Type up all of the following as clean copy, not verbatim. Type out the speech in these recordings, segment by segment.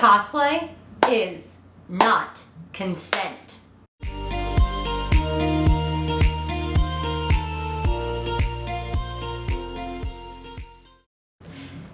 Cosplay is not consent.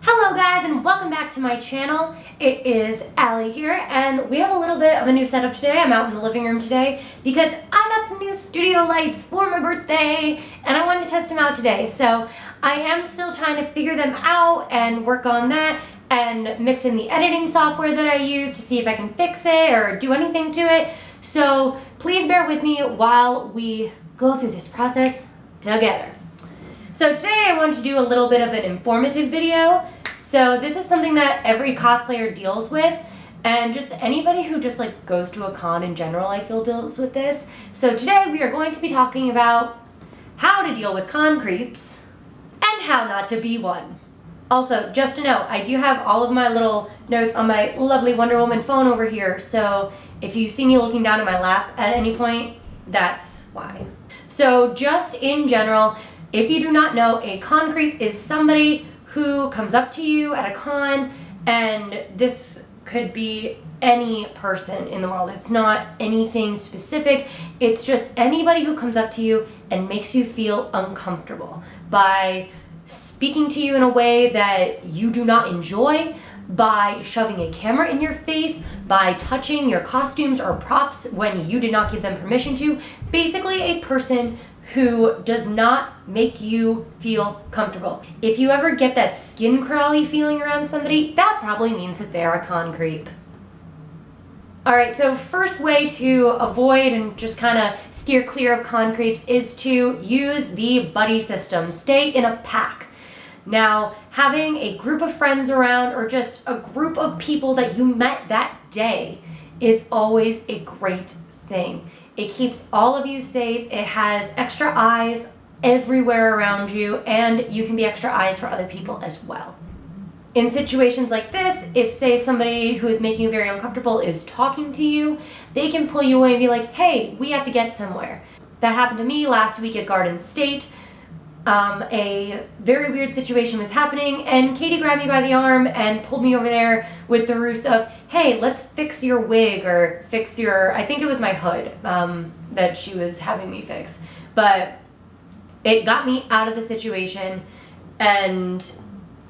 Hello guys, and welcome back to my channel. It is Allie here, and we have a little bit of a new setup today. I'm out in the living room today because I got some new studio lights for my birthday and I wanted to test them out today. So I am still trying to figure them out and work on that and mix in the editing software that I use to see if I can fix it or do anything to it. So please bear with me while we go through this process together. So today I want to do a little bit of an informative video. So this is something that every cosplayer deals with, and just anybody who just like goes to a con in general, I feel, deals with this. So today we are going to be talking about how to deal with con creeps and how not to be one. Also, just to note, I do have all of my little notes on my lovely Wonder Woman phone over here, so if you see me looking down at my lap at any point, that's why. So just in general, if you do not know, a con creep is somebody who comes up to you at a con, and this could be any person in the world. It's not anything specific. It's just anybody who comes up to you and makes you feel uncomfortable by speaking to you in a way that you do not enjoy, by shoving a camera in your face, by touching your costumes or props when you did not give them permission to. Basically a person who does not make you feel comfortable. If you ever get that skin crawly feeling around somebody, that probably means that they're a con creep. Alright, so first way to avoid and just kind of steer clear of con creeps is to use the buddy system. Stay in a pack. Now, having a group of friends around or just a group of people that you met that day is always a great thing. It keeps all of you safe. It has extra eyes everywhere around you, and you can be extra eyes for other people as well. In situations like this, if say somebody who is making you very uncomfortable is talking to you, they can pull you away and be like, hey, we have to get somewhere. That happened to me last week at Garden State. A very weird situation was happening, and Katie grabbed me by the arm and pulled me over there with the ruse of, hey, let's fix your wig or fix your, I think it was my hood that she was having me fix. But it got me out of the situation and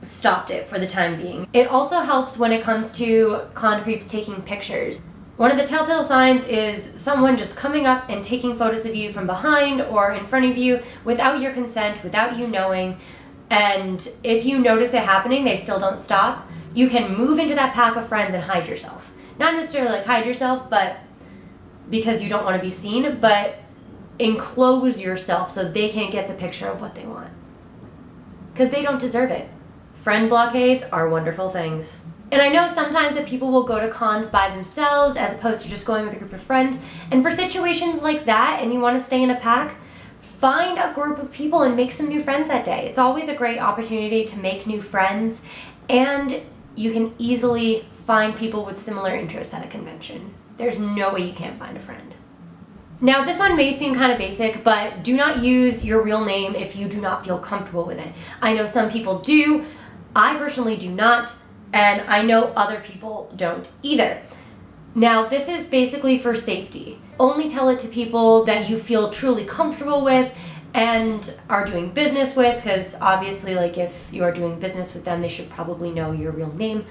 stopped it for the time being. It also helps when it comes to con creeps taking pictures. One of the telltale signs is someone just coming up and taking photos of you from behind or in front of you without your consent, without you knowing. And if you notice it happening, they still don't stop, you can move into that pack of friends and hide yourself. Not necessarily like hide yourself, but because you don't want to be seen, but enclose yourself so they can't get the picture of what they want. Because they don't deserve it. Friend blockades are wonderful things. And I know sometimes that people will go to cons by themselves as opposed to just going with a group of friends. And for situations like that, and you want to stay in a pack, find a group of people and make some new friends that day. It's always a great opportunity to make new friends, and you can easily find people with similar interests at a convention. There's no way you can't find a friend. Now, this one may seem kind of basic, but do not use your real name if you do not feel comfortable with it. I know some people do. I personally do not. And I know other people don't either. Now, this is basically for safety. Only tell it to people that you feel truly comfortable with and are doing business with, because obviously, like, if you are doing business with them, they should probably know your real name.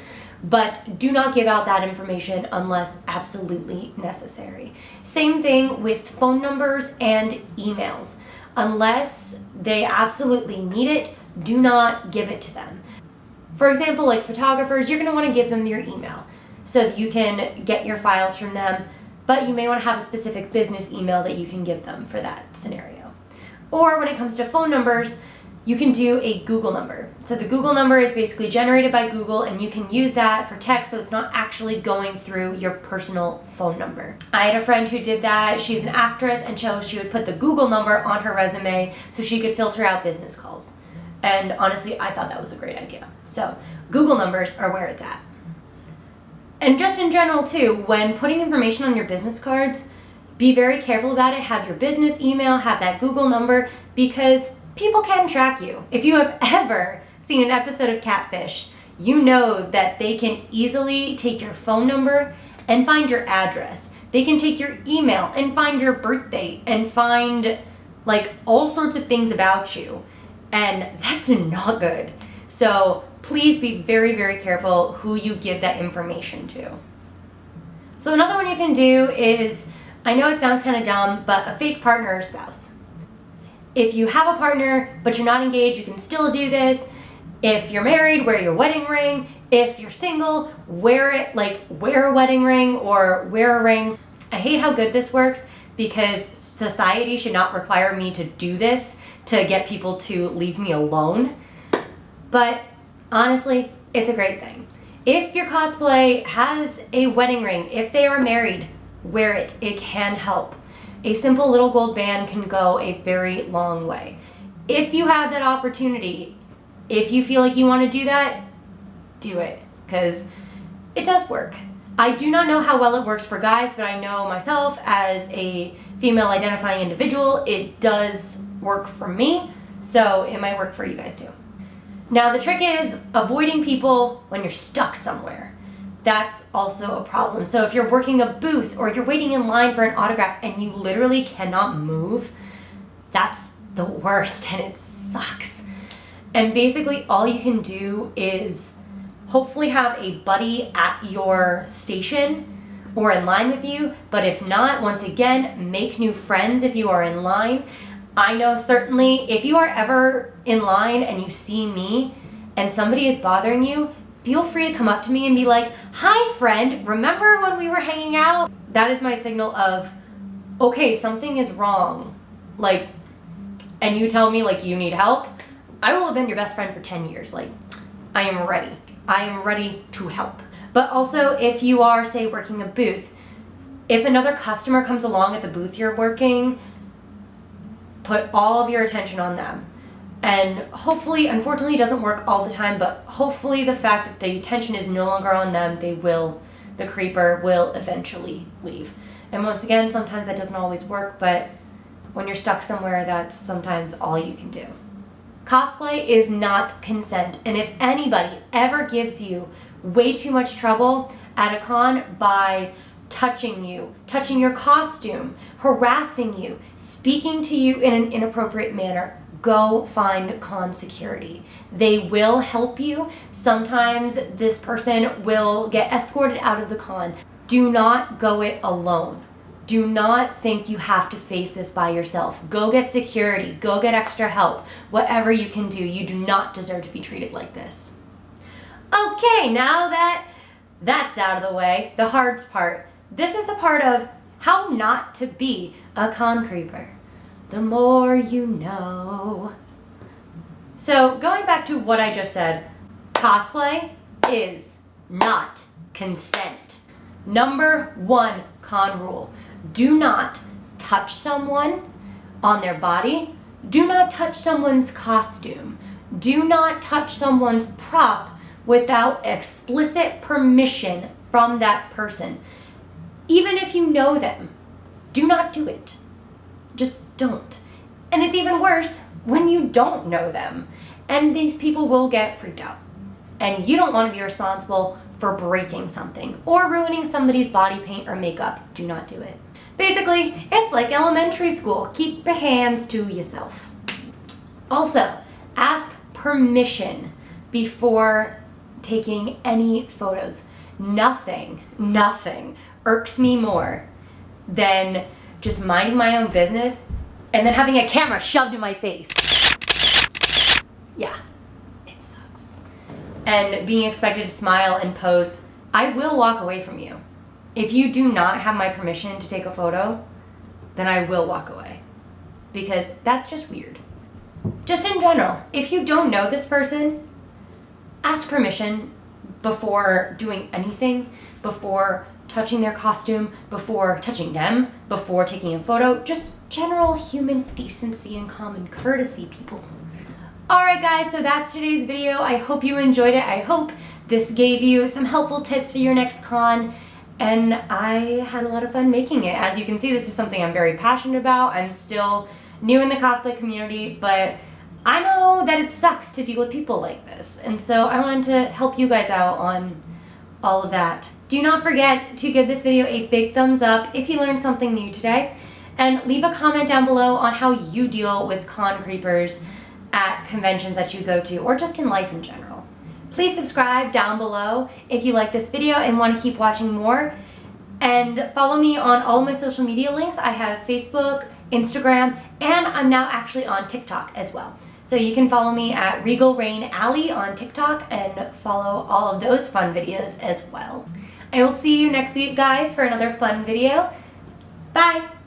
But do not give out that information unless absolutely necessary. Same thing with phone numbers and emails. Unless they absolutely need it, do not give it to them. For example, like photographers, you're going to want to give them your email so that you can get your files from them, but you may want to have a specific business email that you can give them for that scenario. Or when it comes to phone numbers, you can do a Google number. So the Google number is basically generated by Google, and you can use that for text, so it's not actually going through your personal phone number. I had a friend who did that. She's an actress, and so she would put the Google number on her resume so she could filter out business calls. And honestly, I thought that was a great idea. So Google numbers are where it's at. And just in general too, when putting information on your business cards, be very careful about it. Have your business email, have that Google number, because people can track you. If you have ever seen an episode of Catfish, you know that they can easily take your phone number and find your address. They can take your email and find your birthday and find like all sorts of things about you. And that's not good. So please be very, very careful who you give that information to. So another one you can do is, I know it sounds kind of dumb, but a fake partner or spouse. If you have a partner, but you're not engaged, you can still do this. If you're married, wear your wedding ring. If you're single, wear it, like wear a wedding ring or wear a ring. I hate how good this works because society should not require me to do this to get people to leave me alone. But honestly, it's a great thing. If your cosplay has a wedding ring, if they are married, wear it. It can help. A simple little gold band can go a very long way. If you have that opportunity, if you feel like you want to do that, do it, because it does work. I do not know how well it works for guys, but I know myself as a female identifying individual, it does work for me, so it might work for you guys too. Now the trick is avoiding people when you're stuck somewhere. That's also a problem. So if you're working a booth or you're waiting in line for an autograph and you literally cannot move, that's the worst and it sucks. And basically all you can do is hopefully have a buddy at your station or in line with you, but if not, once again, make new friends if you are in line. I know certainly if you are ever in line and you see me and somebody is bothering you, feel free to come up to me and be like, "Hi friend, remember when we were hanging out?" That is my signal of, okay, something is wrong. Like, and you tell me like you need help, I will have been your best friend for 10 years. Like, I am ready. I am ready to help. But also if you are, say, working a booth, if another customer comes along at the booth you're working, put all of your attention on them. And hopefully, unfortunately it doesn't work all the time, but hopefully the fact that the attention is no longer on them, the creeper will eventually leave. And once again, sometimes that doesn't always work, but when you're stuck somewhere, that's sometimes all you can do. Cosplay is not consent, and if anybody ever gives you way too much trouble at a con by touching you, touching your costume, harassing you, speaking to you in an inappropriate manner, go find con security. They will help you. Sometimes this person will get escorted out of the con. Do not go it alone. Do not think you have to face this by yourself. Go get security. Go get extra help. Whatever you can do. You do not deserve to be treated like this. Okay, now that that's out of the way, the hard part. This is the part of how not to be a con creeper. The more you know. So going back to what I just said, cosplay is not consent. Number 1 con rule. Do not touch someone on their body. Do not touch someone's costume. Do not touch someone's prop without explicit permission from that person. Even if you know them, do not do it. Just don't. And it's even worse when you don't know them. And these people will get freaked out. And you don't want to be responsible for breaking something or ruining somebody's body paint or makeup. Do not do it. Basically, it's like elementary school. Keep your hands to yourself. Also, ask permission before taking any photos. Nothing irks me more than just minding my own business and then having a camera shoved in my face. Yeah, it sucks. And being expected to smile and pose. I will walk away from you. If you do not have my permission to take a photo, then I will walk away. Because that's just weird. Just in general, if you don't know this person, ask permission before doing anything, before touching their costume, before touching them, before taking a photo. Just general human decency and common courtesy, people. Alright guys, so that's today's video. I hope you enjoyed it. I hope this gave you some helpful tips for your next con. And I had a lot of fun making it. As you can see, this is something I'm very passionate about. I'm still new in the cosplay community, but I know that it sucks to deal with people like this, and so I wanted to help you guys out on all of that. Do not forget to give this video a big thumbs up if you learned something new today, and leave a comment down below on how you deal with con creepers at conventions that you go to, or just in life in general. Please subscribe down below if you like this video and want to keep watching more, and follow me on all of my social media links. I have Facebook, Instagram, and I'm now actually on TikTok as well. So you can follow me at Regal Rain Alley on TikTok and follow all of those fun videos as well. I will see you next week, guys, for another fun video. Bye!